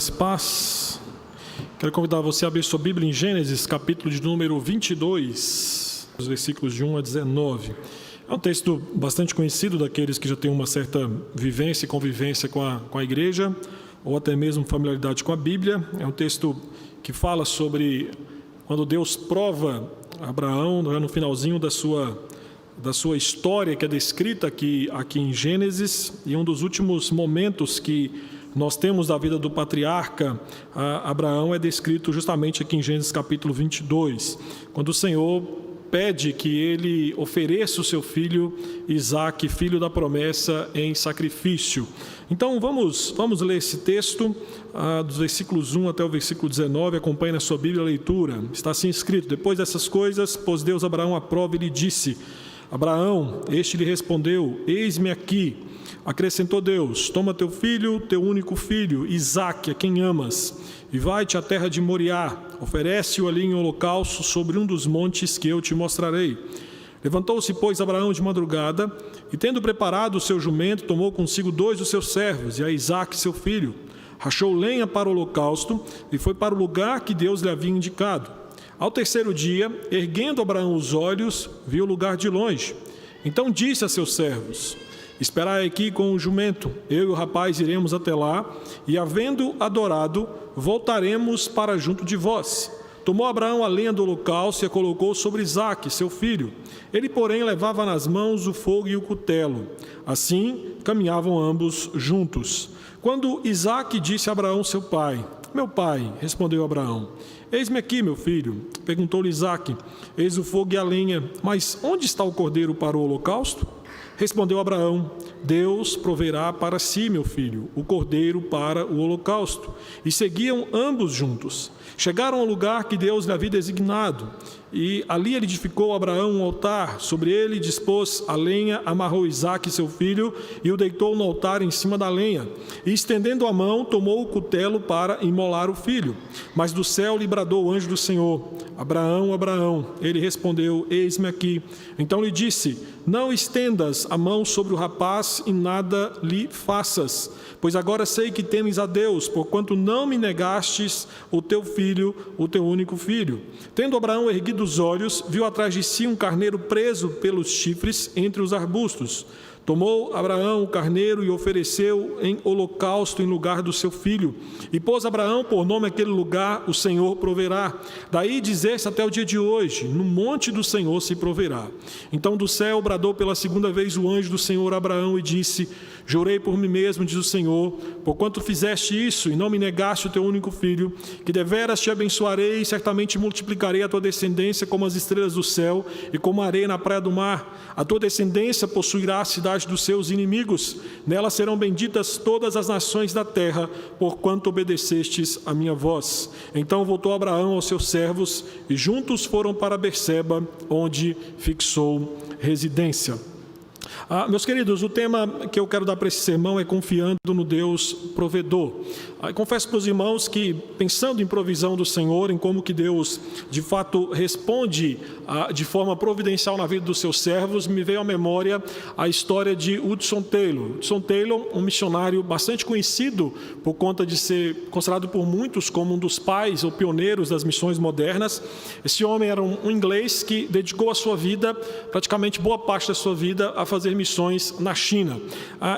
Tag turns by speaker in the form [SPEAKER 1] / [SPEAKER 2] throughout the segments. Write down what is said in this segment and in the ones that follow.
[SPEAKER 1] graça e paz. Quero convidar você a abrir sua Bíblia em Gênesis, capítulo de número 22, os versículos de 1 a 19. É um texto bastante conhecido daqueles que já têm uma certa vivência e convivência com a igreja, ou até mesmo familiaridade com a Bíblia. É um texto que fala sobre quando Deus prova Abraão, no finalzinho da sua história, que é descrita aqui em Gênesis, e um dos últimos momentos que nós temos da vida do patriarca Abraão é descrito justamente aqui em Gênesis capítulo 22, quando o Senhor pede que ele ofereça o seu filho Isaque, filho da promessa, em sacrifício. Então vamos ler esse texto, dos versículos 1 até o versículo 19, acompanhe na sua Bíblia a leitura. Está assim escrito: depois dessas coisas, pôs Deus Abraão à prova e lhe disse: Abraão, este lhe respondeu: eis-me aqui. Acrescentou Deus: toma teu filho, teu único filho, Isaque, a quem amas, e vai-te à terra de Moriá, oferece-o ali em holocausto sobre um dos montes que eu te mostrarei. Levantou-se, pois, Abraão de madrugada, e tendo preparado o seu jumento, tomou consigo 2 dos seus servos, e a Isaque seu filho. Rachou lenha para o holocausto, e foi para o lugar que Deus lhe havia indicado. Ao terceiro dia, erguendo Abraão os olhos, viu o lugar de longe. Então disse a seus servos: esperai aqui com o jumento, eu e o rapaz iremos até lá, e havendo adorado, voltaremos para junto de vós. Tomou Abraão a lenha do holocausto e a colocou sobre Isaque, seu filho. Ele, porém, levava nas mãos o fogo e o cutelo. Assim, caminhavam ambos juntos. Quando Isaque disse a Abraão, seu pai: meu pai, respondeu Abraão: eis-me aqui, meu filho. Perguntou-lhe Isaque: eis o fogo e a lenha, mas onde está o cordeiro para o holocausto? Respondeu Abraão: Deus proverá para si, meu filho, o cordeiro para o holocausto. E seguiam ambos juntos. Chegaram ao lugar que Deus lhe havia designado, e ali ele edificou Abraão um altar. Sobre ele dispôs a lenha, amarrou Isaque, seu filho, e o deitou no altar em cima da lenha. E estendendo a mão, tomou o cutelo para imolar o filho. Mas do céu lhe bradou o anjo do Senhor: Abraão, Abraão. Ele respondeu: eis-me aqui. Então lhe disse: não estendas a mão sobre o rapaz e nada lhe faças, pois agora sei que temes a Deus, porquanto não me negastes o teu filho, o teu único filho. Tendo Abraão erguido os olhos, viu atrás de si um carneiro preso pelos chifres entre os arbustos. Tomou Abraão o carneiro e ofereceu em holocausto em lugar do seu filho. E pôs Abraão por nome aquele lugar: o Senhor proverá. Daí dizer-se até o dia de hoje: no monte do Senhor se proverá. Então do céu bradou pela segunda vez o anjo do Senhor a Abraão e disse: jurei por mim mesmo, diz o Senhor, porquanto fizeste isso e não me negaste o teu único filho, que deveras te abençoarei e certamente multiplicarei a tua descendência como as estrelas do céu e como a areia na praia do mar. A tua descendência possuirá a cidade dos seus inimigos. Nela serão benditas todas as nações da terra, porquanto obedecestes a minha voz. Então voltou Abraão aos seus servos e juntos foram para Berseba, onde fixou residência. Meus queridos, o tema que eu quero dar para esse sermão é confiando no Deus provedor. Confesso para os irmãos que, pensando em provisão do Senhor, em como que Deus de fato responde de forma providencial na vida dos seus servos, me veio à memória a história de Hudson Taylor. Hudson Taylor, um missionário bastante conhecido por conta de ser considerado por muitos como um dos pais ou pioneiros das missões modernas. Esse homem era um inglês que dedicou a sua vida, praticamente boa parte da sua vida, a fazer missões na China.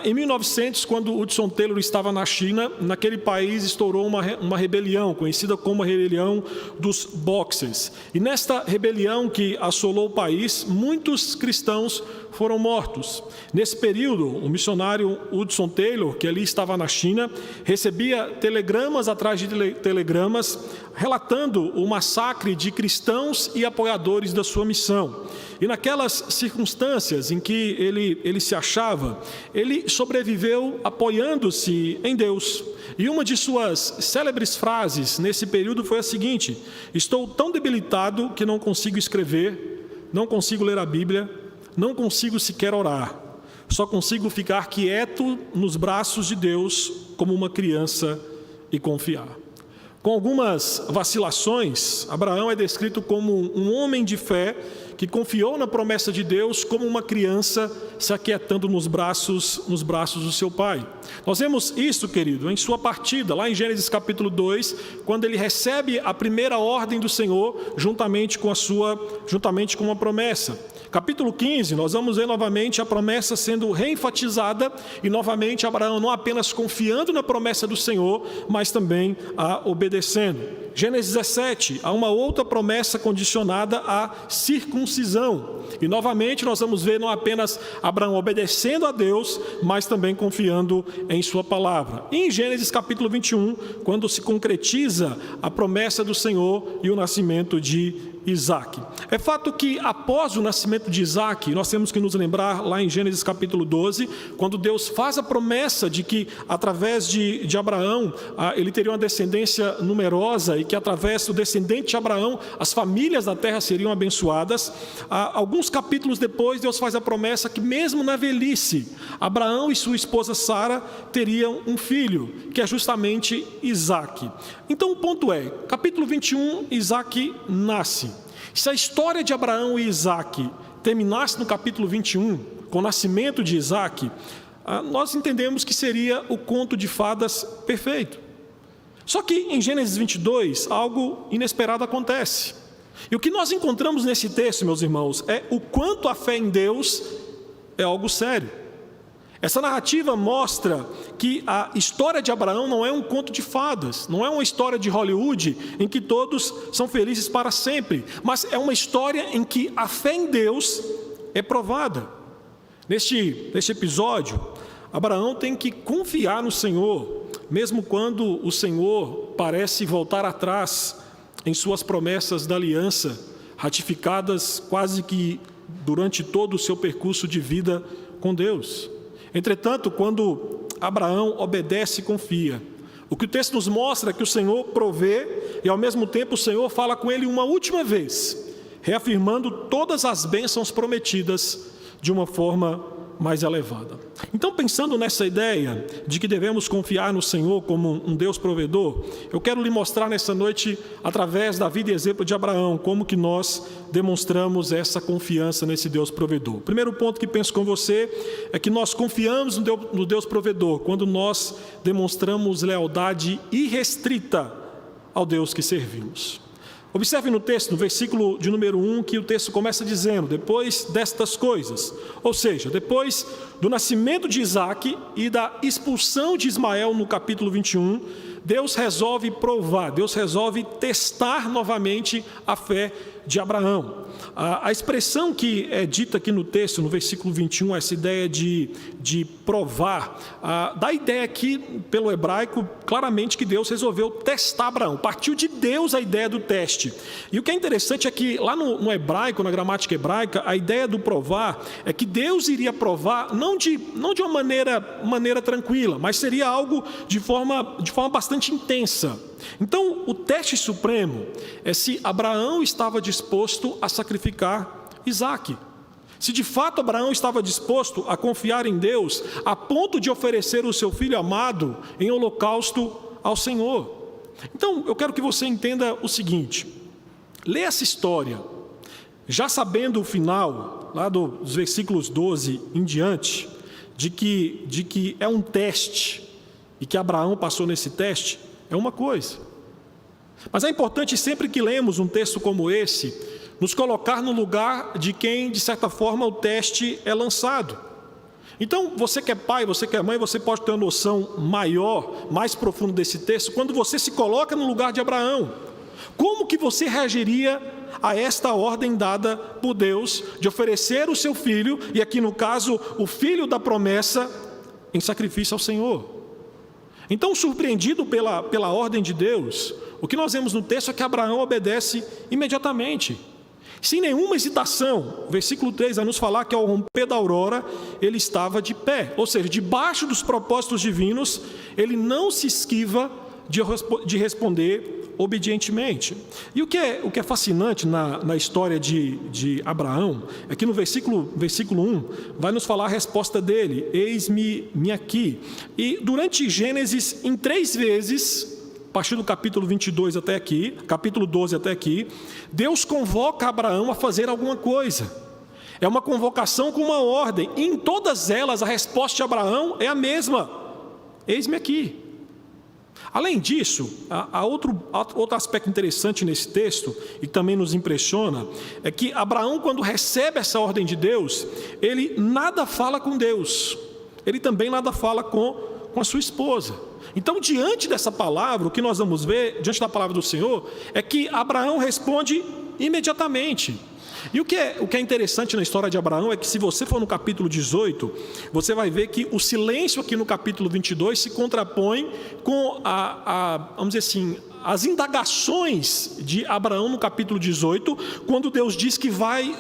[SPEAKER 1] Em 1900, quando Hudson Taylor estava na China, naquele país estourou uma rebelião, conhecida como a rebelião dos Boxers. E nesta rebelião que assolou o país, muitos cristãos foram mortos. Nesse período, o missionário Hudson Taylor, que ali estava na China, recebia telegramas atrás de telegramas, relatando o massacre de cristãos e apoiadores da sua missão. E naquelas circunstâncias em que ele se achava, ele sobreviveu apoiando-se em Deus. E uma de suas célebres frases nesse período foi a seguinte: estou tão debilitado que não consigo escrever, não consigo ler a Bíblia, não consigo sequer orar, só consigo ficar quieto nos braços de Deus como uma criança e confiar. Com algumas vacilações, Abraão é descrito como um homem de fé que confiou na promessa de Deus como uma criança se aquietando nos braços do seu pai. Nós vemos isso, querido, em sua partida, lá em Gênesis capítulo 2, quando ele recebe a primeira ordem do Senhor juntamente com uma promessa. Capítulo 15, nós vamos ver novamente a promessa sendo reenfatizada e novamente Abraão não apenas confiando na promessa do Senhor, mas também a obedecendo. Gênesis 17, há uma outra promessa condicionada à circuncisão. E novamente nós vamos ver não apenas Abraão obedecendo a Deus, mas também confiando em sua palavra. E em Gênesis capítulo 21, quando se concretiza a promessa do Senhor e o nascimento de Isaac. É fato que após o nascimento de Isaac, nós temos que nos lembrar lá em Gênesis capítulo 12, quando Deus faz a promessa de que através de Abraão, ele teria uma descendência numerosa e que através do descendente de Abraão, as famílias da terra seriam abençoadas. Alguns capítulos depois, Deus faz a promessa que mesmo na velhice, Abraão e sua esposa Sara teriam um filho, que é justamente Isaac. Então o ponto é, capítulo 21, Isaac nasce. Se a história de Abraão e Isaac terminasse no capítulo 21, com o nascimento de Isaac, nós entendemos que seria o conto de fadas perfeito. Só que em Gênesis 22, algo inesperado acontece. E o que nós encontramos nesse texto, meus irmãos, é o quanto a fé em Deus é algo sério. Essa narrativa mostra que a história de Abraão não é um conto de fadas, não é uma história de Hollywood em que todos são felizes para sempre, mas é uma história em que a fé em Deus é provada. Neste episódio, Abraão tem que confiar no Senhor, mesmo quando o Senhor parece voltar atrás em suas promessas da aliança, ratificadas quase que durante todo o seu percurso de vida com Deus. Entretanto, quando Abraão obedece e confia, o que o texto nos mostra é que o Senhor provê e ao mesmo tempo o Senhor fala com ele uma última vez, reafirmando todas as bênçãos prometidas de uma forma mais elevada. Então, pensando nessa ideia de que devemos confiar no Senhor como um Deus provedor, eu quero lhe mostrar nessa noite, através da vida e exemplo de Abraão, como que nós demonstramos essa confiança nesse Deus provedor. O primeiro ponto que penso com você é que nós confiamos no Deus provedor quando nós demonstramos lealdade irrestrita ao Deus que servimos. Observe no texto, no versículo de número 1, que o texto começa dizendo, depois destas coisas, ou seja, depois do nascimento de Isaac e da expulsão de Ismael no capítulo 21, Deus resolve provar, Deus resolve testar novamente a fé de Abraão. A expressão que é dita aqui no texto, no versículo 21, essa ideia de provar, dá a ideia aqui, pelo hebraico, claramente que Deus resolveu testar Abraão. Partiu de Deus a ideia do teste. E o que é interessante é que lá no hebraico, na gramática hebraica, a ideia do provar é que Deus iria provar não de uma maneira tranquila, mas seria algo de forma bastante intensa. Então, o teste supremo é se Abraão estava disposto a sacrificar Isaac. Se de fato Abraão estava disposto a confiar em Deus, a ponto de oferecer o seu filho amado em holocausto ao Senhor. Então, eu quero que você entenda o seguinte: lê essa história, já sabendo o final, lá dos versículos 12 em diante, de que é um teste, e que Abraão passou nesse teste, é uma coisa. Mas é importante sempre que lemos um texto como esse, nos colocar no lugar de quem, de certa forma, o teste é lançado. Então, você que é pai, você que é mãe, você pode ter uma noção maior, mais profunda desse texto, quando você se coloca no lugar de Abraão. Como que você reagiria a esta ordem dada por Deus de oferecer o seu filho, e aqui no caso, o filho da promessa, em sacrifício ao Senhor? Então, surpreendido pela ordem de Deus, o que nós vemos no texto é que Abraão obedece imediatamente, sem nenhuma hesitação. O versículo 3 vai nos falar que ao romper da aurora, ele estava de pé, ou seja, debaixo dos propósitos divinos, ele não se esquiva de responder obedientemente. E o que é fascinante na história de Abraão é que no versículo 1 vai nos falar a resposta dele: eis-me aqui. E durante Gênesis, em 3 vezes, partir do capítulo 22 até aqui, capítulo 12 até aqui, Deus convoca Abraão a fazer alguma coisa. É uma convocação com uma ordem, e em todas elas a resposta de Abraão é a mesma: eis-me aqui. Além disso, há outro aspecto interessante nesse texto, e também nos impressiona, é que Abraão, quando recebe essa ordem de Deus, ele nada fala com Deus, ele também nada fala com a sua esposa. Então, diante dessa palavra, o que nós vamos ver, diante da palavra do Senhor, é que Abraão responde imediatamente. E o que é interessante na história de Abraão é que, se você for no capítulo 18, você vai ver que o silêncio aqui no capítulo 22 se contrapõe com vamos dizer assim, as indagações de Abraão no capítulo 18, quando Deus diz que vai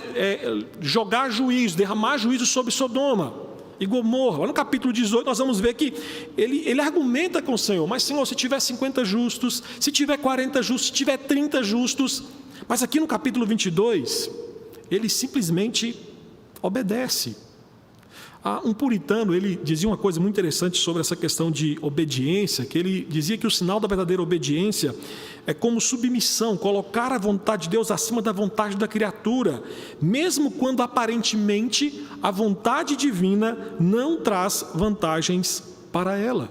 [SPEAKER 1] jogar juízo, derramar juízo sobre Sodoma e Gomorra. Lá no capítulo 18 nós vamos ver que ele argumenta com o Senhor: mas Senhor, se tiver 50 justos, se tiver 40 justos, se tiver 30 justos. Mas aqui no capítulo 22, ele simplesmente obedece. Um puritano, ele dizia uma coisa muito interessante sobre essa questão de obediência, que ele dizia que o sinal da verdadeira obediência é como submissão, colocar a vontade de Deus acima da vontade da criatura, mesmo quando aparentemente a vontade divina não traz vantagens para ela.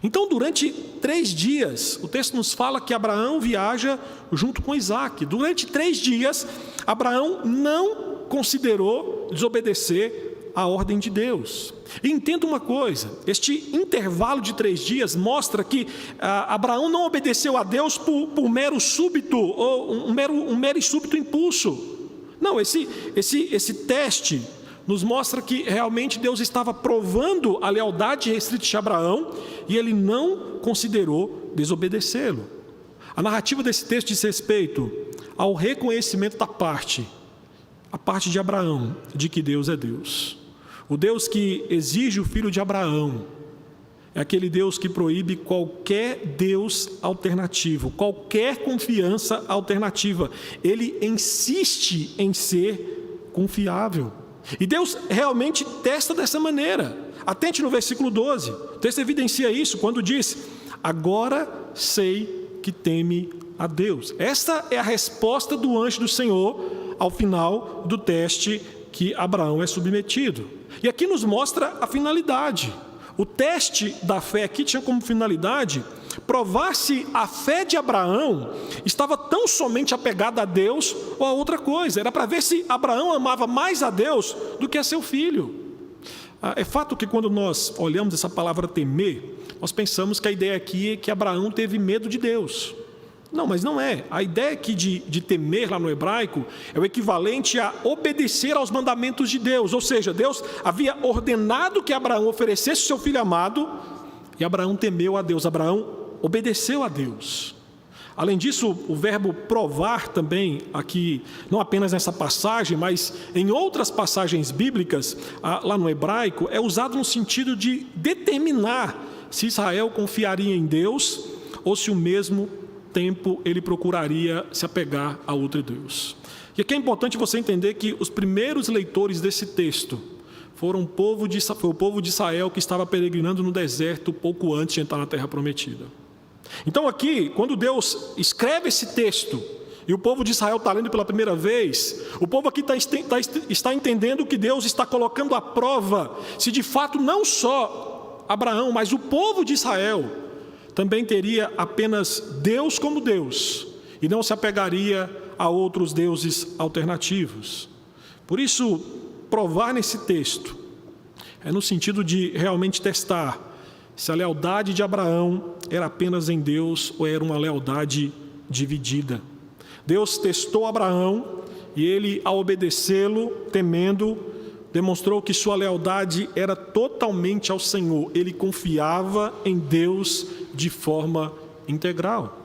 [SPEAKER 1] Então, durante 3 dias, o texto nos fala que Abraão viaja junto com Isaac. Durante 3 dias, Abraão não considerou desobedecer a ordem de Deus. E entenda uma coisa: este intervalo de 3 dias mostra que Abraão não obedeceu a Deus por mero súbito, ou um mero e súbito impulso. Não, esse teste nos mostra que realmente Deus estava provando a lealdade restrita de Abraão, e ele não considerou desobedecê-lo. A narrativa desse texto diz respeito ao reconhecimento a parte de Abraão, de que Deus é Deus. O Deus que exige o filho de Abraão é aquele Deus que proíbe qualquer Deus alternativo, qualquer confiança alternativa. Ele insiste em ser confiável. E Deus realmente testa dessa maneira. Atente no versículo 12, o texto evidencia isso quando diz: agora sei que teme a Deus. Esta é a resposta do anjo do Senhor ao final do teste que Abraão é submetido. E aqui nos mostra a finalidade. O teste da fé aqui tinha como finalidade provar se a fé de Abraão estava tão somente apegada a Deus ou a outra coisa. Era para ver se Abraão amava mais a Deus do que a seu filho. É fato que quando nós olhamos essa palavra temer, nós pensamos que a ideia aqui é que Abraão teve medo de Deus. Não, mas não é. A ideia aqui de temer lá no hebraico é o equivalente a obedecer aos mandamentos de Deus. Ou seja, Deus havia ordenado que Abraão oferecesse o seu filho amado, e Abraão temeu a Deus, Abraão obedeceu a Deus. Além disso, o verbo provar também aqui, não apenas nessa passagem, mas em outras passagens bíblicas, lá no hebraico, é usado no sentido de determinar se Israel confiaria em Deus ou se ao mesmo tempo ele procuraria se apegar a outro Deus. E aqui é importante você entender que os primeiros leitores desse texto foi o povo de Israel que estava peregrinando no deserto pouco antes de entrar na terra prometida. Então aqui, quando Deus escreve esse texto e o povo de Israel está lendo pela primeira vez, o povo aqui está entendendo que Deus está colocando à prova se de fato não só Abraão, mas o povo de Israel também teria apenas Deus como Deus e não se apegaria a outros deuses alternativos. Por isso, provar nesse texto é no sentido de realmente testar se a lealdade de Abraão era apenas em Deus ou era uma lealdade dividida. Deus testou Abraão e ele, ao obedecê-lo, temendo, demonstrou que sua lealdade era totalmente ao Senhor. Ele confiava em Deus de forma integral.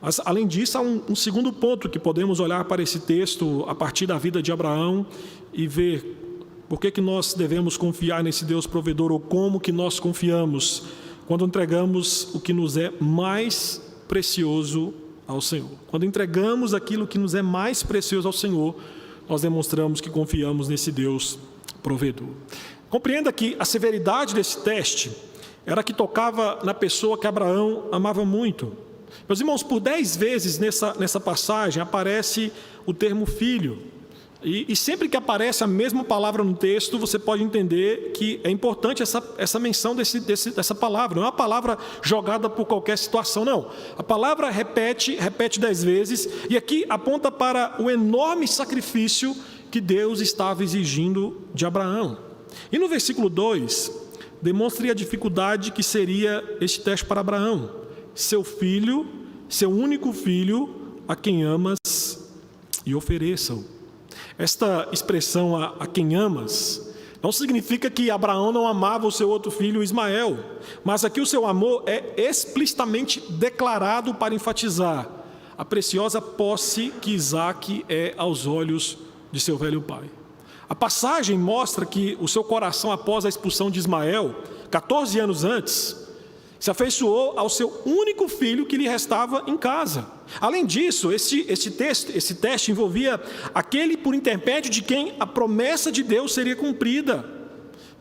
[SPEAKER 1] Mas, além disso, há um segundo ponto que podemos olhar para esse texto a partir da vida de Abraão e ver por que nós devemos confiar nesse Deus provedor, ou como que nós confiamos quando entregamos o que nos é mais precioso ao Senhor. Quando entregamos aquilo que nos é mais precioso ao Senhor, nós demonstramos que confiamos nesse Deus provedor. Compreenda que a severidade desse teste era a que tocava na pessoa que Abraão amava muito. Meus irmãos, por 10 vezes nessa passagem aparece o termo filho. E sempre que aparece a mesma palavra no texto, você pode entender que é importante essa menção dessa palavra. Não é uma palavra jogada por qualquer situação, não. A palavra repete 10 vezes, e aqui aponta para o enorme sacrifício que Deus estava exigindo de Abraão. E no versículo 2, demonstra a dificuldade que seria este teste para Abraão. Seu filho, seu único filho, a quem amas, e ofereça-o. Esta expressão, a quem amas, não significa que Abraão não amava o seu outro filho Ismael, mas aqui o seu amor é explicitamente declarado para enfatizar a preciosa posse que Isaque é aos olhos de seu velho pai. A passagem mostra que o seu coração, após a expulsão de Ismael, 14 anos antes, se afeiçoou ao seu único filho que lhe restava em casa. Além disso, esse teste envolvia aquele por intermédio de quem a promessa de Deus seria cumprida.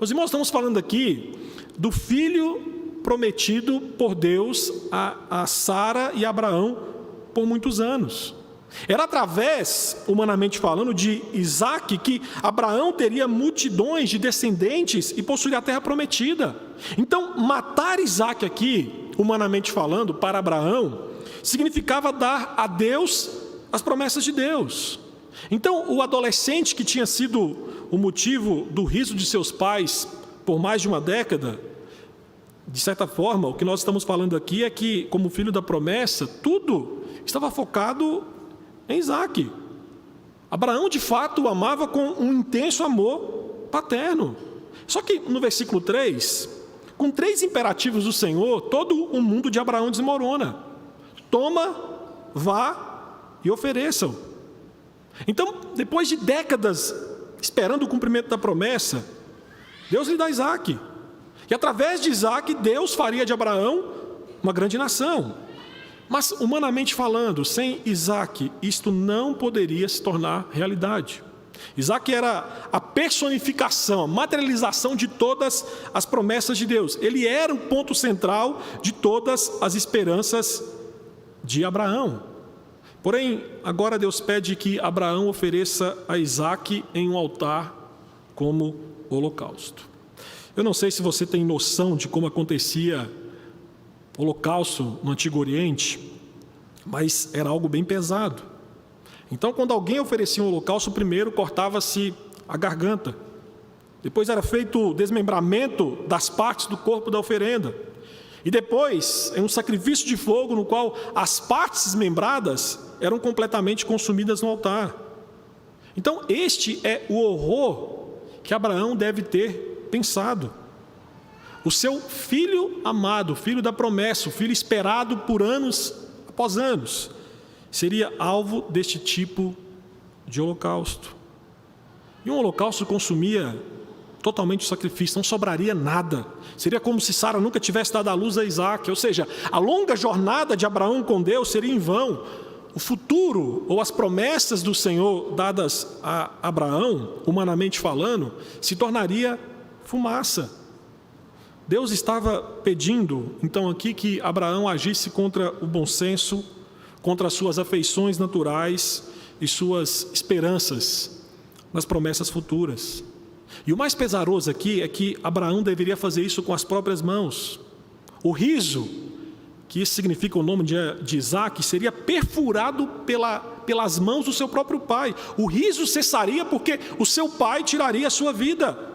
[SPEAKER 1] Meus irmãos, estamos falando aqui do filho prometido por Deus a Sara e Abraão por muitos anos. Era através, humanamente falando, de Isaque que Abraão teria multidões de descendentes e possuiria a terra prometida. Então, matar Isaque aqui, humanamente falando, para Abraão, significava dar a Deus as promessas de Deus. Então, o adolescente que tinha sido o motivo do riso de seus pais por mais de uma década, de certa forma, o que nós estamos falando aqui é que, como filho da promessa, tudo estava focado em Isaque. Abraão, de fato, o amava com um intenso amor paterno. Só que no versículo 3, com 3 imperativos do Senhor, todo o mundo de Abraão desmorona. Toma, vá e ofereçam. Então, depois de décadas esperando o cumprimento da promessa, Deus lhe dá Isaque. E através de Isaque, Deus faria de Abraão uma grande nação. Mas, humanamente falando, sem Isaque, isto não poderia se tornar realidade. Isaque era a personificação, a materialização de todas as promessas de Deus. Ele era o ponto central de todas as esperanças de Abraão. Porém, agora Deus pede que Abraão ofereça a Isaque em um altar como holocausto. Eu não sei se você tem noção de como acontecia holocausto no Antigo Oriente, mas era algo bem pesado. Então, quando alguém oferecia um holocausto, primeiro cortava-se a garganta, depois era feito o desmembramento das partes do corpo da oferenda, e depois é um sacrifício de fogo no qual as partes desmembradas eram completamente consumidas no altar. Então, este é o horror que Abraão deve ter pensado. O seu filho amado, filho da promessa, o filho esperado por anos após anos, seria alvo deste tipo de holocausto. E um holocausto consumia totalmente o sacrifício, não sobraria nada. Seria como se Sara nunca tivesse dado à luz a Isaque, ou seja, a longa jornada de Abraão com Deus seria em vão. O futuro, ou as promessas do Senhor dadas a Abraão, humanamente falando, se tornaria fumaça. Deus estava pedindo, então, aqui que Abraão agisse contra o bom senso, contra as suas afeições naturais e suas esperanças nas promessas futuras. E o mais pesaroso aqui é que Abraão deveria fazer isso com as próprias mãos. O riso, que isso significa o nome de Isaque, seria perfurado pelas mãos do seu próprio pai. O riso cessaria porque o seu pai tiraria a sua vida.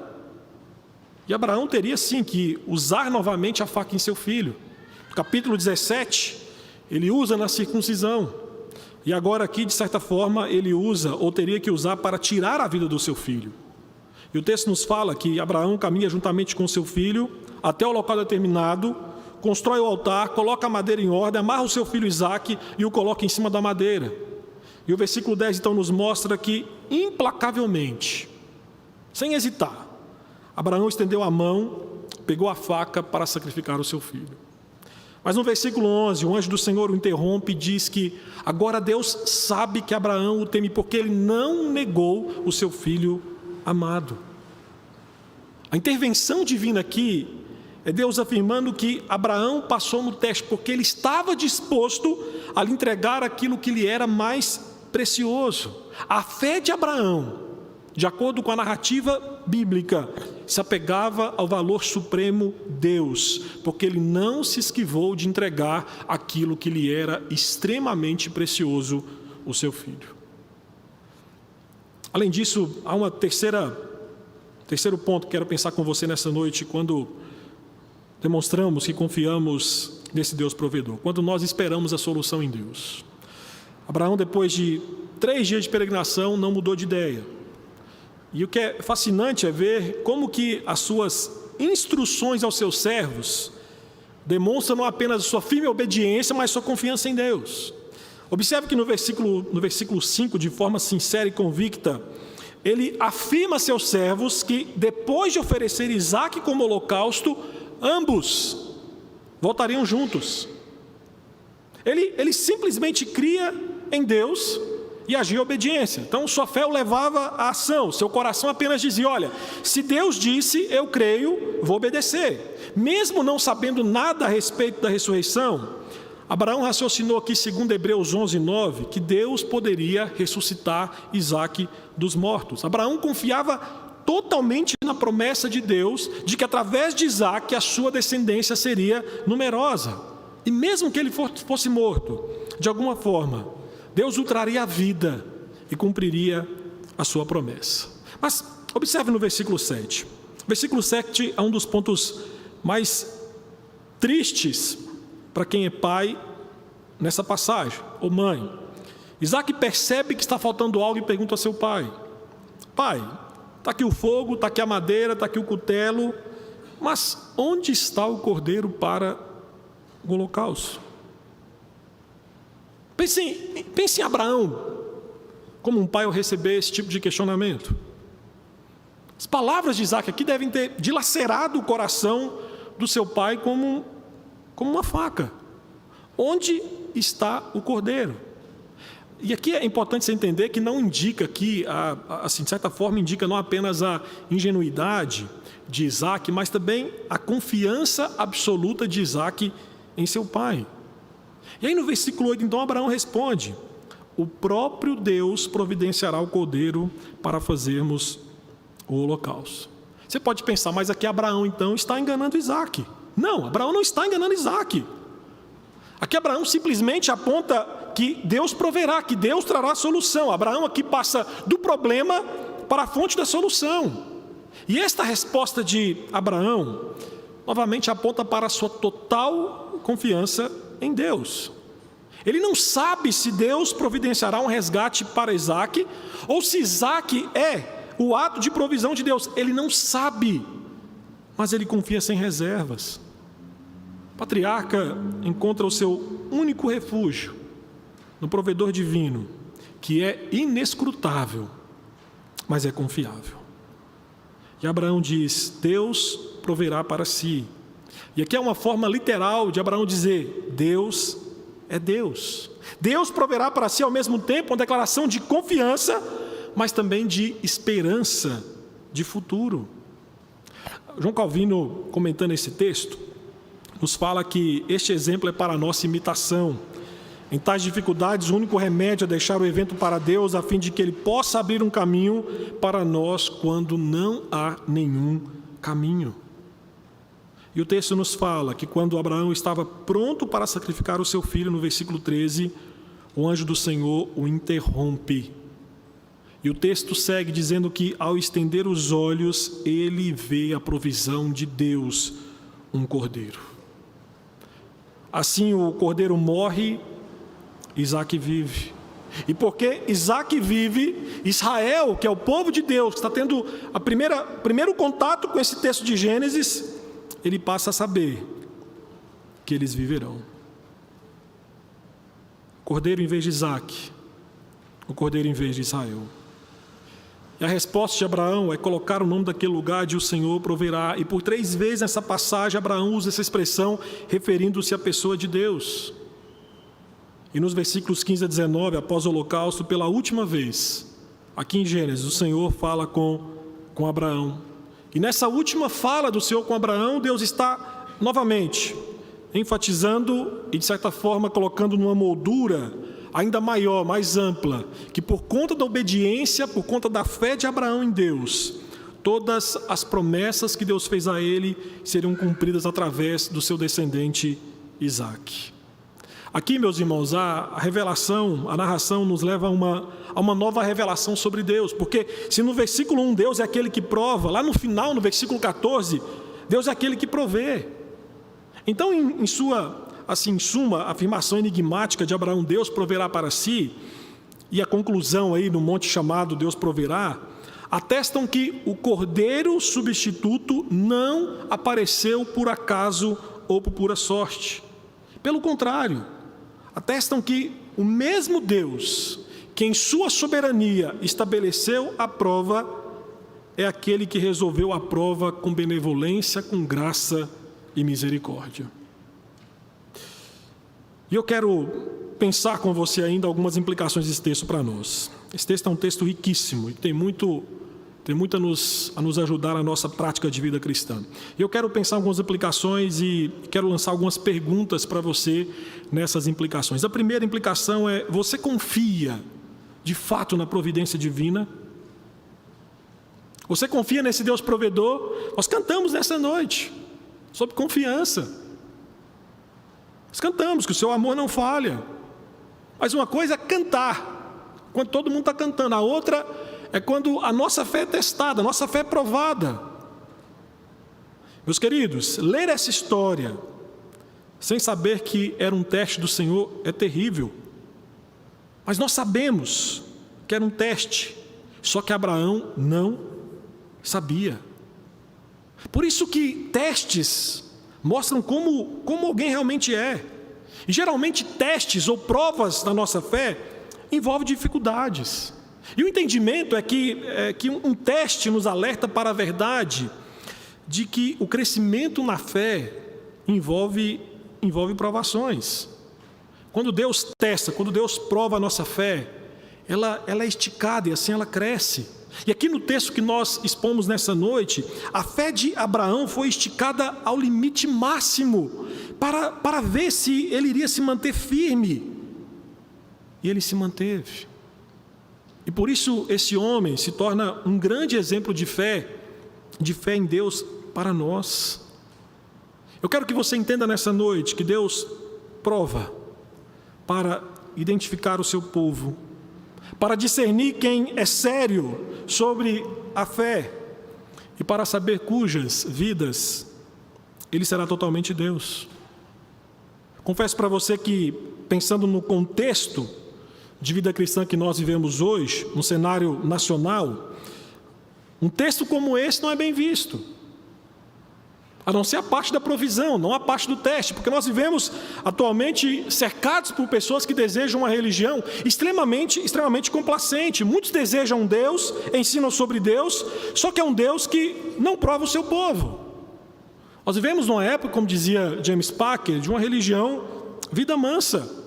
[SPEAKER 1] E Abraão teria sim que usar novamente a faca em seu filho. No capítulo 17, ele usa na circuncisão. E agora aqui, de certa forma, ele usa, ou teria que usar, para tirar a vida do seu filho. E o texto nos fala que Abraão caminha juntamente com seu filho até o local determinado, constrói o altar, coloca a madeira em ordem, amarra o seu filho Isaque e o coloca em cima da madeira. E o versículo 10 então nos mostra que, implacavelmente, sem hesitar, Abraão estendeu a mão, pegou a faca para sacrificar o seu filho. Mas no versículo 11, o anjo do Senhor o interrompe e diz que agora Deus sabe que Abraão o teme, porque ele não negou o seu filho amado. A intervenção divina aqui É Deus afirmando que Abraão passou no teste porque ele estava disposto a lhe entregar aquilo que lhe era mais precioso. A fé de Abraão, de acordo com a narrativa bíblica, se apegava ao valor supremo Deus, porque ele não se esquivou de entregar aquilo que lhe era extremamente precioso, o seu filho. Além disso, há um terceiro ponto que quero pensar com você nessa noite, quando demonstramos que confiamos nesse Deus provedor, quando nós esperamos a solução em Deus. Abraão, depois de 3 dias de peregrinação, não mudou de ideia. E o que é fascinante é ver como que as suas instruções aos seus servos demonstram não apenas a sua firme obediência, mas sua confiança em Deus. Observe que no versículo 5, de forma sincera e convicta, ele afirma a seus servos que depois de oferecer Isaque como holocausto, ambos voltariam juntos. Ele simplesmente cria em Deus e agia em obediência. Então sua fé o levava à ação, seu coração apenas dizia: olha, se Deus disse, eu creio, vou obedecer. Mesmo não sabendo nada a respeito da ressurreição, Abraão raciocinou aqui, segundo Hebreus 11:9, que Deus poderia ressuscitar Isaque dos mortos. Abraão confiava totalmente na promessa de Deus, de que através de Isaque a sua descendência seria numerosa. E mesmo que ele fosse morto, de alguma forma, Deus o traria à vida e cumpriria a sua promessa. Mas observe no versículo 7. O versículo 7 é um dos pontos mais tristes para quem é pai nessa passagem, ou mãe. Isaque percebe que está faltando algo e pergunta ao seu pai: pai, está aqui o fogo, está aqui a madeira, está aqui o cutelo, mas onde está o cordeiro para o holocausto? Pense em Abraão como um pai ao receber esse tipo de questionamento. As palavras de Isaque aqui devem ter dilacerado o coração do seu pai como uma faca. Onde está o cordeiro? E aqui é importante você entender que não indica aqui, assim, de certa forma, indica não apenas a ingenuidade de Isaque, mas também a confiança absoluta de Isaque em seu pai. E aí no versículo 8, então, Abraão responde: o próprio Deus providenciará o cordeiro para fazermos o holocausto. Você pode pensar, mas aqui Abraão então está enganando Isaque. Não, Abraão não está enganando Isaque. Aqui Abraão simplesmente aponta que Deus proverá, que Deus trará a solução. Abraão aqui passa do problema para a fonte da solução. E esta resposta de Abraão, novamente aponta para a sua total confiança em Deus. Ele não sabe se Deus providenciará um resgate para Isaque, ou se Isaque é o ato de provisão de Deus. Ele não sabe, mas ele confia sem reservas. O patriarca encontra o seu único refúgio no provedor divino, que é inescrutável, mas é confiável. E Abraão diz: Deus proverá para si. E aqui é uma forma literal de Abraão dizer: Deus é Deus. Deus proverá para si ao mesmo tempo uma declaração de confiança, mas também de esperança de futuro. João Calvino, comentando esse texto, nos fala que este exemplo é para a nossa imitação. Em tais dificuldades, o único remédio é deixar o evento para Deus, a fim de que Ele possa abrir um caminho para nós quando não há nenhum caminho. E o texto nos fala que quando Abraão estava pronto para sacrificar o seu filho, no versículo 13, o anjo do Senhor o interrompe. E o texto segue dizendo que, ao estender os olhos, ele vê a provisão de Deus, um cordeiro. Assim o cordeiro morre, Isaque vive. E porque Isaque vive, Israel, que é o povo de Deus, que está tendo primeiro contato com esse texto de Gênesis, ele passa a saber que eles viverão. Cordeiro em vez de Isaque, o cordeiro em vez de Israel. E a resposta de Abraão é colocar o nome daquele lugar de o Senhor proverá. E por 3 vezes nessa passagem, Abraão usa essa expressão referindo-se à pessoa de Deus. E nos versículos 15 a 19, após o holocausto, pela última vez, aqui em Gênesis, o Senhor fala com Abraão. E nessa última fala do Senhor com Abraão, Deus está novamente enfatizando e, de certa forma, colocando numa moldura ainda maior, mais ampla, que por conta da obediência, por conta da fé de Abraão em Deus, todas as promessas que Deus fez a ele seriam cumpridas através do seu descendente Isaque. Aqui, meus irmãos, a revelação, a narração nos leva a uma nova revelação sobre Deus, porque se no versículo 1 Deus é aquele que prova, lá no final, no versículo 14, Deus é aquele que provê. Então, em suma, a afirmação enigmática de Abraão, Deus proverá para si, e a conclusão aí no monte chamado Deus proverá, atestam que o cordeiro substituto não apareceu por acaso ou por pura sorte. Pelo contrário, atestam que o mesmo Deus, que em sua soberania estabeleceu a prova, é aquele que resolveu a prova com benevolência, com graça e misericórdia. E eu quero pensar com você ainda algumas implicações desse texto para nós. Esse texto é um texto riquíssimo e tem muito a nos ajudar na nossa prática de vida cristã. E eu quero pensar algumas implicações e quero lançar algumas perguntas para você nessas implicações. A primeira implicação é: você confia de fato na providência divina? Você confia nesse Deus provedor? Nós cantamos nessa noite sobre confiança. Nós cantamos que o seu amor não falha. Mas uma coisa é cantar, quando todo mundo está cantando. A outra é quando a nossa fé é testada, a nossa fé é provada. Meus queridos, ler essa história sem saber que era um teste do Senhor é terrível. Mas nós sabemos que era um teste, só que Abraão não sabia. Por isso que testes mostram como alguém realmente é. E geralmente testes ou provas da nossa fé envolvem dificuldades. E o entendimento é que um teste nos alerta para a verdade de que o crescimento na fé envolve provações. Quando Deus testa, quando Deus prova a nossa fé, ela é esticada e assim ela cresce. E aqui no texto que nós expomos nessa noite, a fé de Abraão foi esticada ao limite máximo para ver se ele iria se manter firme. E ele se manteve. E por isso esse homem se torna um grande exemplo de fé em Deus para nós. Eu quero que você entenda nessa noite que Deus prova para identificar o seu povo, para discernir quem é sério sobre a fé e para saber cujas vidas ele será totalmente Deus. Confesso para você que, pensando no contexto de vida cristã que nós vivemos hoje, no cenário nacional, um texto como esse não é bem visto, a não ser a parte da provisão, não a parte do teste, porque nós vivemos atualmente cercados por pessoas que desejam uma religião extremamente complacente. Muitos desejam um Deus, ensinam sobre Deus, só que é um Deus que não prova o seu povo. Nós vivemos numa época, como dizia James Packer, de uma religião vida mansa.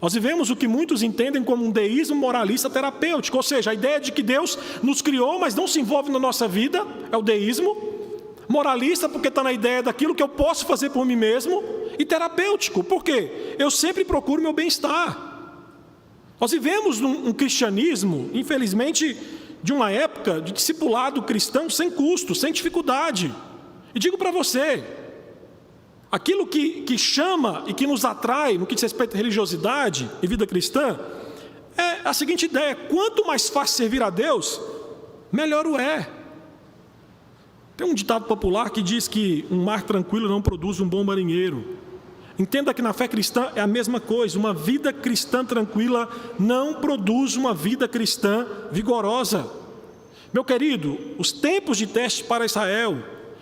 [SPEAKER 1] Nós vivemos o que muitos entendem como um deísmo moralista terapêutico, ou seja, a ideia de que Deus nos criou, mas não se envolve na nossa vida, é o deísmo. Moralista, porque está na ideia daquilo que eu posso fazer por mim mesmo, e terapêutico, porque eu sempre procuro meu bem-estar. Nós vivemos um cristianismo, infelizmente, de uma época de discipulado cristão sem custo, sem dificuldade. E digo para você, aquilo que chama e que nos atrai no que diz respeito à religiosidade e vida cristã, é a seguinte ideia: quanto mais fácil servir a Deus, melhor o é. Tem um ditado popular que diz que um mar tranquilo não produz um bom marinheiro. Entenda que na fé cristã é a mesma coisa. Uma vida cristã tranquila não produz uma vida cristã vigorosa. Meu querido, os tempos de teste para Israel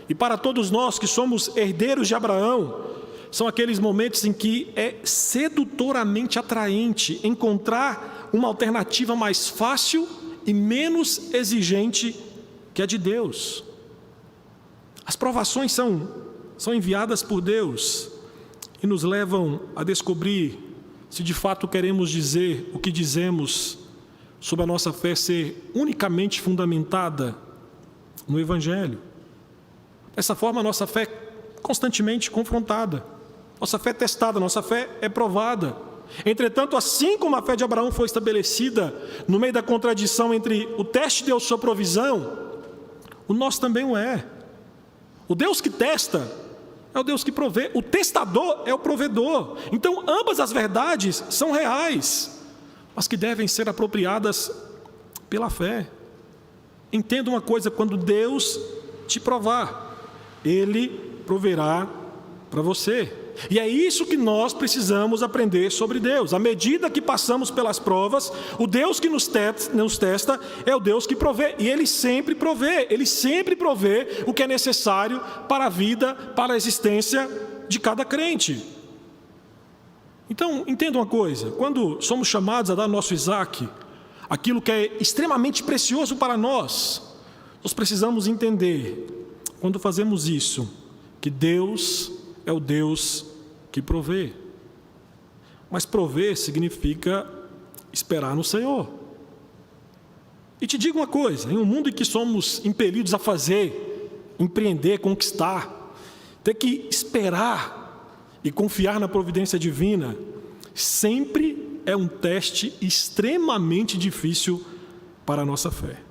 [SPEAKER 1] e para todos nós que somos herdeiros de Abraão são aqueles momentos em que é sedutoramente atraente encontrar uma alternativa mais fácil e menos exigente que a de Deus. As provações são enviadas por Deus e nos levam a descobrir se de fato queremos dizer o que dizemos sobre a nossa fé ser unicamente fundamentada no Evangelho. Dessa forma, a nossa fé é constantemente confrontada, nossa fé é testada, nossa fé é provada. Entretanto, assim como a fé de Abraão foi estabelecida no meio da contradição entre o teste de Deus e sua provisão, o nosso também o é. O Deus que testa é o Deus que provê, o testador é o provedor. Então, ambas as verdades são reais, mas que devem ser apropriadas pela fé. Entenda uma coisa: quando Deus te provar, Ele proverá para você. E é isso que nós precisamos aprender sobre Deus. À medida que passamos pelas provas, o Deus que nos testa é o Deus que provê. E Ele sempre provê o que é necessário para a vida, para a existência de cada crente. Então, entenda uma coisa: quando somos chamados a dar nosso Isaac, aquilo que é extremamente precioso para nós, nós precisamos entender, quando fazemos isso, que Deus é o Deus que provê. Mas prover significa esperar no Senhor. E te digo uma coisa: em um mundo em que somos impelidos a fazer, empreender, conquistar, ter que esperar e confiar na providência divina, sempre é um teste extremamente difícil para a nossa fé.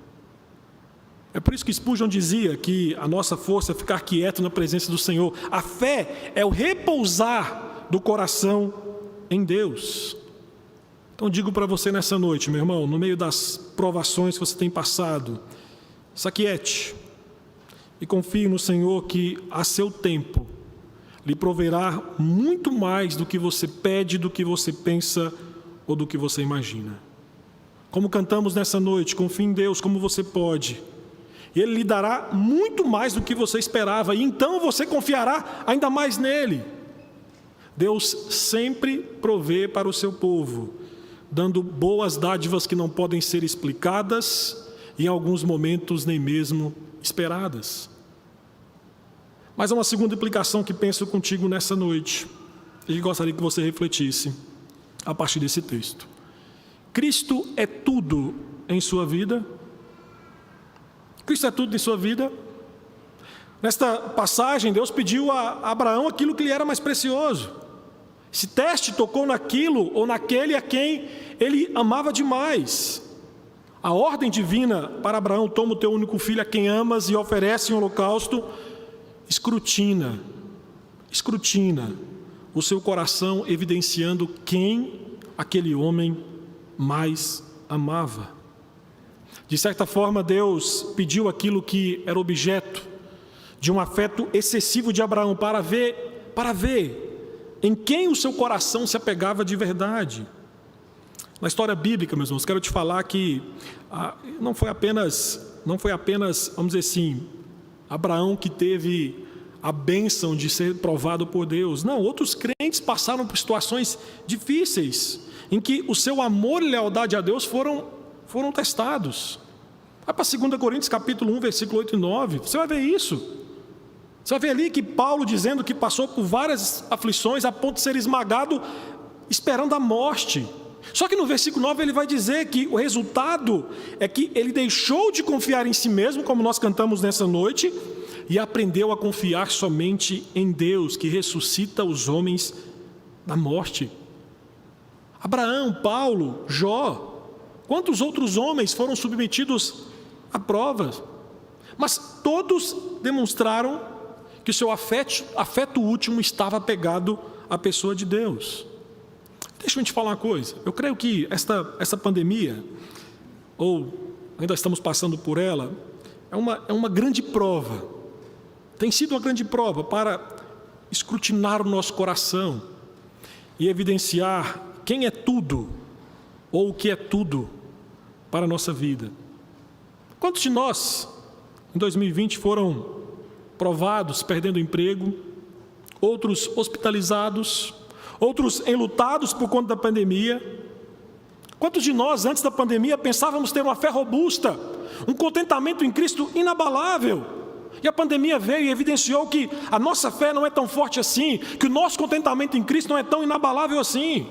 [SPEAKER 1] É por isso que Spurgeon dizia que a nossa força é ficar quieto na presença do Senhor. A fé é o repousar do coração em Deus. Então digo para você nessa noite, meu irmão, no meio das provações que você tem passado, se aquiete e confie no Senhor, que a seu tempo lhe proverá muito mais do que você pede, do que você pensa ou do que você imagina. Como cantamos nessa noite, confie em Deus como você pode. Ele lhe dará muito mais do que você esperava, e então você confiará ainda mais nele. Deus sempre provê para o seu povo, dando boas dádivas que não podem ser explicadas e em alguns momentos nem mesmo esperadas. Mas há uma segunda implicação que penso contigo nessa noite, e gostaria que você refletisse a partir desse texto. Cristo é tudo em sua vida? Cristo é tudo em sua vida? Nesta passagem, Deus pediu a Abraão aquilo que lhe era mais precioso. Esse teste tocou naquilo ou naquele a quem ele amava demais. A ordem divina para Abraão: toma o teu único filho a quem amas e oferece em holocausto, escrutina o seu coração, evidenciando quem aquele homem mais amava. De certa forma, Deus pediu aquilo que era objeto de um afeto excessivo de Abraão para ver em quem o seu coração se apegava de verdade. Na história bíblica, meus irmãos, quero te falar que não foi apenas, vamos dizer assim, Abraão que teve a bênção de ser provado por Deus. Não, outros crentes passaram por situações difíceis, em que o seu amor e lealdade a Deus foram testados. Vai para 2 Coríntios capítulo 1, versículo 8 e 9, você vai ver isso. Você vai ver ali que Paulo dizendo que passou por várias aflições a ponto de ser esmagado, esperando a morte. Só que no versículo 9 ele vai dizer que o resultado é que ele deixou de confiar em si mesmo, como nós cantamos nessa noite, e aprendeu a confiar somente em Deus, que ressuscita os homens da morte. Abraão, Paulo, Jó, quantos outros homens foram submetidos a provas, mas todos demonstraram que o seu afeto último estava apegado à pessoa de Deus. Deixa eu te falar uma coisa: eu creio que essa pandemia, ou ainda estamos passando por ela, é uma grande prova, tem sido uma grande prova para escrutinar o nosso coração e evidenciar quem é tudo, ou o que é tudo para a nossa vida. Quantos de nós, em 2020, foram provados, perdendo emprego, outros hospitalizados, outros enlutados por conta da pandemia? Quantos de nós, antes da pandemia, pensávamos ter uma fé robusta, um contentamento em Cristo inabalável? E a pandemia veio e evidenciou que a nossa fé não é tão forte assim, que o nosso contentamento em Cristo não é tão inabalável assim.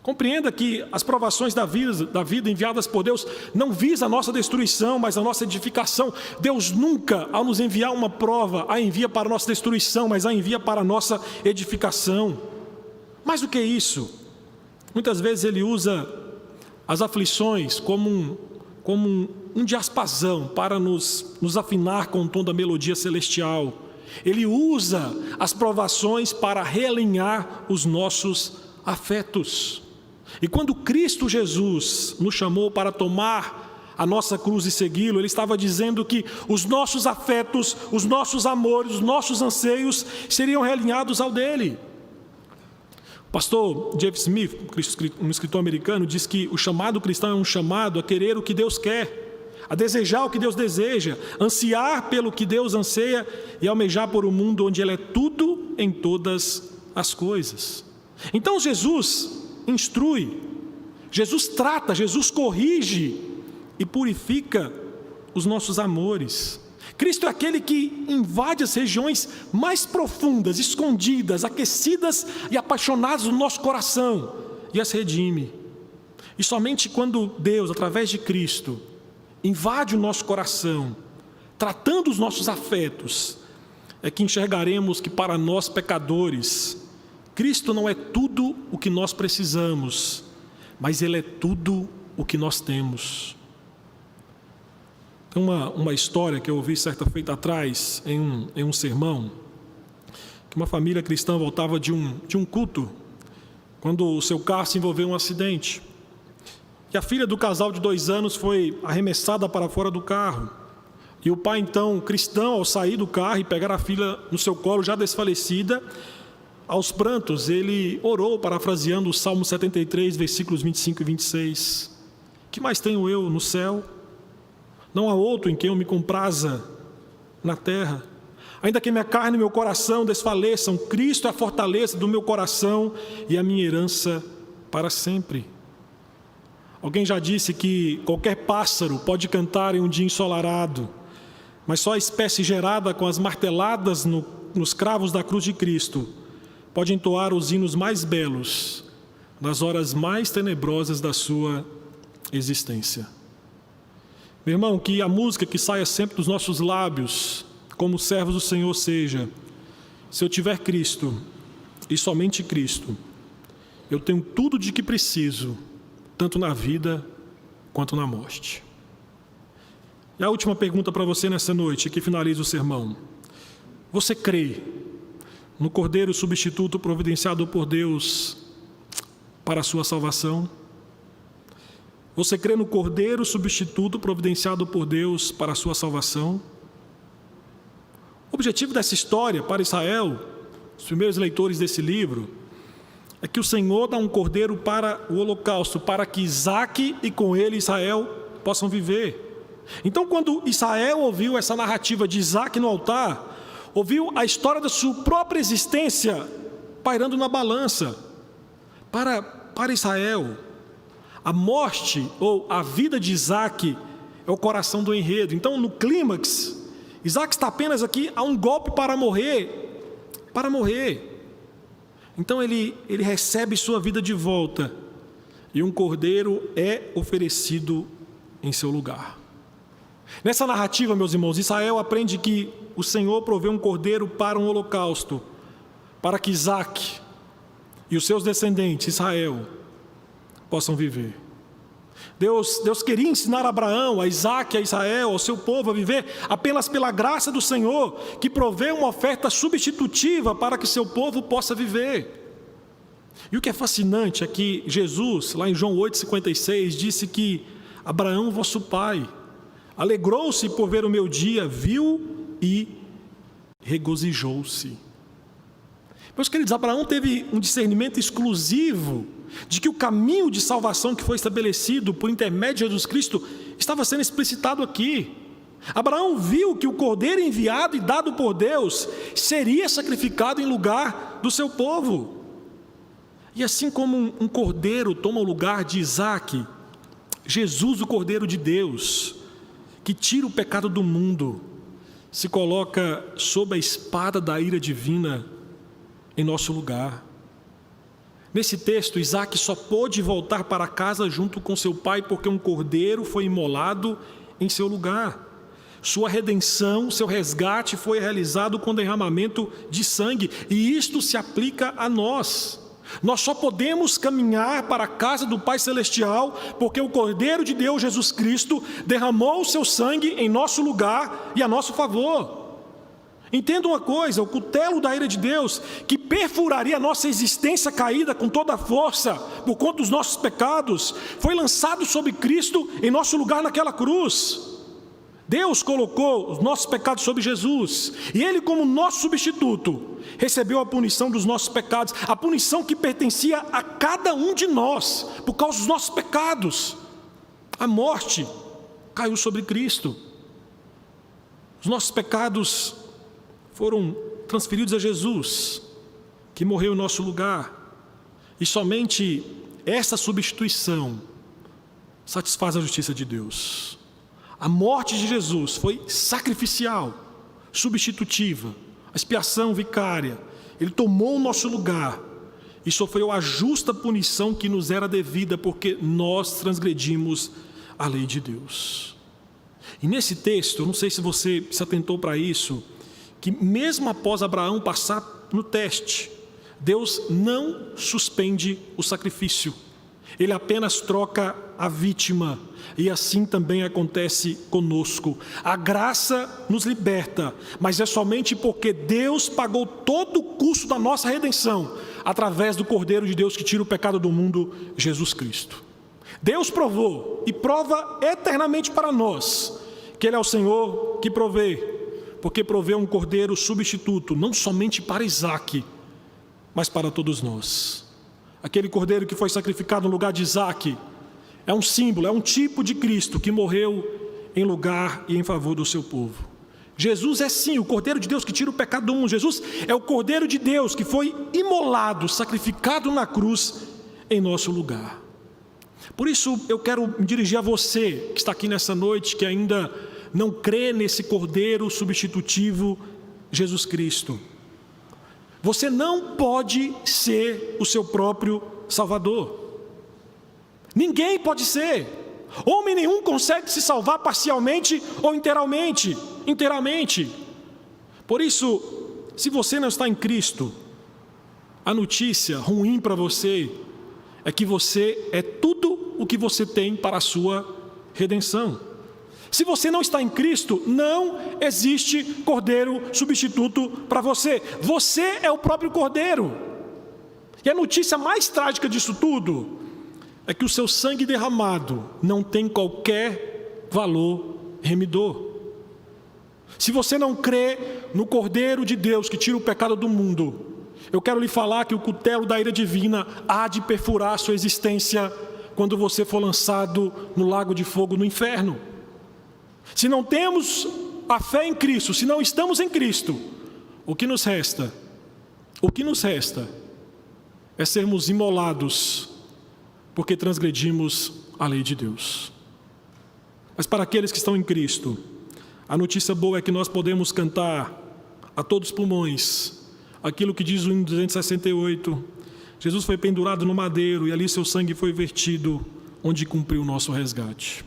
[SPEAKER 1] Compreenda que as provações da vida enviadas por Deus não visam a nossa destruição, mas a nossa edificação. Deus nunca, ao nos enviar uma prova, a envia para a nossa destruição, mas a envia para a nossa edificação. Mais do que isso, muitas vezes Ele usa as aflições como um diapasão para nos afinar com o tom da melodia celestial. Ele usa as provações para realinhar os nossos afetos. E quando Cristo Jesus nos chamou para tomar a nossa cruz e segui-lo, Ele estava dizendo que os nossos afetos, os nossos amores, os nossos anseios seriam realinhados ao dele. O pastor Jeff Smith, um escritor americano, diz que o chamado cristão é um chamado a querer o que Deus quer, a desejar o que Deus deseja, ansiar pelo que Deus anseia e almejar por um mundo onde Ele é tudo em todas as coisas. Então Jesus instrui, Jesus trata, Jesus corrige e purifica os nossos amores. Cristo é aquele que invade as regiões mais profundas, escondidas, aquecidas e apaixonadas do nosso coração e as redime. E somente quando Deus, através de Cristo, invade o nosso coração, tratando os nossos afetos, é que enxergaremos que para nós pecadores, Cristo não é tudo o que nós precisamos, mas Ele é tudo o que nós temos. Tem uma história que eu ouvi certa feita atrás, em um sermão, que uma família cristã voltava de um culto, quando o seu carro se envolveu em um acidente. E a filha do casal de 2 anos foi arremessada para fora do carro. E o pai, então, cristão, ao sair do carro e pegar a filha no seu colo, já desfalecida, aos prantos, ele orou, parafraseando o Salmo 73, versículos 25 e 26. Que mais tenho eu no céu? Não há outro em quem eu me compraza na terra. Ainda que minha carne e meu coração desfaleçam, Cristo é a fortaleza do meu coração e a minha herança para sempre. Alguém já disse que qualquer pássaro pode cantar em um dia ensolarado, mas só a espécie gerada com as marteladas nos cravos da cruz de Cristo pode entoar os hinos mais belos nas horas mais tenebrosas da sua existência. Meu irmão, que a música que saia sempre dos nossos lábios, como servos do Senhor, seja: se eu tiver Cristo e somente Cristo, eu tenho tudo de que preciso, tanto na vida quanto na morte. E a última pergunta para você nessa noite, que finaliza o sermão: você crê no Cordeiro substituto providenciado por Deus para a sua salvação? Você crê no Cordeiro substituto providenciado por Deus para a sua salvação? O objetivo dessa história para Israel, os primeiros leitores desse livro, é que o Senhor dá um cordeiro para o holocausto, para que Isaque e com ele Israel possam viver. Então, quando Israel ouviu essa narrativa de Isaque no altar, ouviu a história da sua própria existência pairando na balança. Para Israel, a morte ou a vida de Isaque é o coração do enredo. Então, no clímax, Isaque está apenas aqui a um golpe para morrer. Então, ele recebe sua vida de volta e um cordeiro é oferecido em seu lugar. Nessa narrativa, meus irmãos, Israel aprende que o Senhor provê um cordeiro para um holocausto, para que Isaque e os seus descendentes, Israel, possam viver. Deus queria ensinar a Abraão, a Isaque, a Israel, ao seu povo a viver apenas pela graça do Senhor, que provê uma oferta substitutiva para que seu povo possa viver. E o que é fascinante é que Jesus, lá em João 8,56, disse que Abraão, vosso pai, alegrou-se por ver o meu dia, viu e regozijou-se. Meus queridos, Abraão teve um discernimento exclusivo de que o caminho de salvação que foi estabelecido por intermédio de Jesus Cristo estava sendo explicitado aqui. Abraão viu que o cordeiro enviado e dado por Deus seria sacrificado em lugar do seu povo. E assim como um cordeiro toma o lugar de Isaque, Jesus, o Cordeiro de Deus, que tira o pecado do mundo, se coloca sob a espada da ira divina em nosso lugar. Nesse texto, Isaac só pôde voltar para casa junto com seu pai porque um cordeiro foi imolado em seu lugar. Sua redenção, seu resgate foi realizado com derramamento de sangue, e isto se aplica a nós. Nós só podemos caminhar para a casa do Pai Celestial porque o Cordeiro de Deus, Jesus Cristo, derramou o seu sangue em nosso lugar e a nosso favor. Entenda uma coisa: o cutelo da ira de Deus, que perfuraria a nossa existência caída com toda a força por conta dos nossos pecados, foi lançado sobre Cristo em nosso lugar naquela cruz. Deus colocou os nossos pecados sobre Jesus, e Ele, como nosso substituto, recebeu a punição dos nossos pecados, a punição que pertencia a cada um de nós, por causa dos nossos pecados. A morte caiu sobre Cristo. Os nossos pecados foram transferidos a Jesus, que morreu em nosso lugar, e somente essa substituição satisfaz a justiça de Deus. A morte de Jesus foi sacrificial, substitutiva, a expiação vicária. Ele tomou o nosso lugar e sofreu a justa punição que nos era devida, porque nós transgredimos a lei de Deus. E nesse texto, eu não sei se você se atentou para isso, que mesmo após Abraão passar no teste, Deus não suspende o sacrifício. Ele apenas troca a vítima, e assim também acontece conosco. A graça nos liberta, mas é somente porque Deus pagou todo o custo da nossa redenção, através do Cordeiro de Deus que tira o pecado do mundo, Jesus Cristo. Deus provou e prova eternamente para nós que Ele é o Senhor que provê, porque proveu um cordeiro substituto, não somente para Isaac, mas para todos nós. Aquele cordeiro que foi sacrificado no lugar de Isaac é um símbolo, é um tipo de Cristo que morreu em lugar e em favor do seu povo. Jesus é sim o Cordeiro de Deus que tira o pecado do mundo. Jesus é o Cordeiro de Deus que foi imolado, sacrificado na cruz em nosso lugar. Por isso eu quero me dirigir a você que está aqui nessa noite, que ainda não crê nesse Cordeiro substitutivo, Jesus Cristo. Você não pode ser o seu próprio Salvador. Ninguém pode ser. Homem nenhum consegue se salvar parcialmente ou inteiramente. Por isso, se você não está em Cristo, a notícia ruim para você é que você é tudo o que você tem para a sua redenção. Se você não está em Cristo, não existe cordeiro substituto para você. Você é o próprio cordeiro. E a notícia mais trágica disso tudo é que o seu sangue derramado não tem qualquer valor remidor. Se você não crê no Cordeiro de Deus que tira o pecado do mundo, eu quero lhe falar que o cutelo da ira divina há de perfurar a sua existência quando você for lançado no lago de fogo no inferno. Se não temos a fé em Cristo, se não estamos em Cristo, o que nos resta é sermos imolados, porque transgredimos a lei de Deus. Mas para aqueles que estão em Cristo, a notícia boa é que nós podemos cantar a todos os pulmões aquilo que diz o hino 268, Jesus foi pendurado no madeiro e ali seu sangue foi vertido, onde cumpriu o nosso resgate.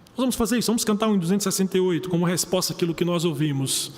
[SPEAKER 1] Nós vamos fazer isso, vamos cantar o hino 268 como resposta àquilo que nós ouvimos.